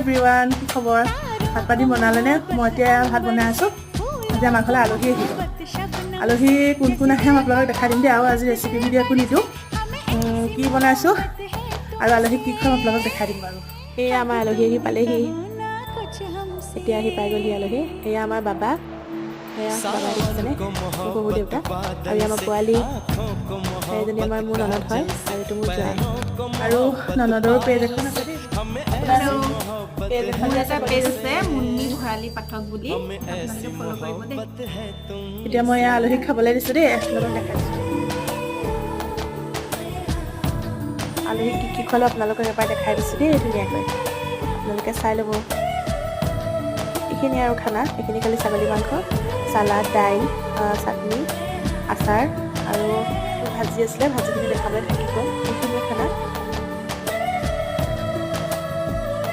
Everyone, কি খবৰ? ভাত পানী বনালেনে? মই এতিয়া ভাত বনাই আছোঁ। আজি আমাৰ ঘৰলৈ আলহী আহিব। আলহী কোন কোন আহে মই আপোনালোকক দেখাই দিম দেই। আৰু আজি ৰেচিপি ভিডিঅ' একো নিদিওঁ, কি বনাইছোঁ আৰু আলহীক কি খুৱাম আপোনালোকক দেখাই দিম বাৰু। এয়া আমাৰ আলহী আহি পালেহি, এতিয়া আহি পাই গ'লহি আলহী। এয়া আমাৰ বাবা, এয়া বাবা দেখিছেনে, শহুৰ দেউতা, আৰু আমাৰ পোৱালি, এজনী আমাৰ মোৰ ননদ হয় আৰু এইটো মোৰ জোৱাই। আৰু ননদৰো পেজ এখন আছে দেই, পেজ আছে মুন্নি ভৰালী পাঠক বুলি, আপোনালোকে ফ'ল' কৰিব দেই। এতিয়া মই এয়া আলহীক খাবলৈ দিছোঁ দেই, আপোনালোকক দেখাইছোঁ। আলহীক কি খোৱালো আপোনালোকক এবাৰ দেখাই দিছোঁ দেই ধুনীয়াকৈ, আপোনালোকে চাই ল'ব। এইখিনি আৰু খানা, এইখিনি খালি ছাগলী মাংস, চালাড, দাইল, চাটনি, আচাৰ আৰু ভাজি আছিলে, ভাজিখিনি দেখাবলৈ থাকি গ'ল। এইখিনিয়ে খানা।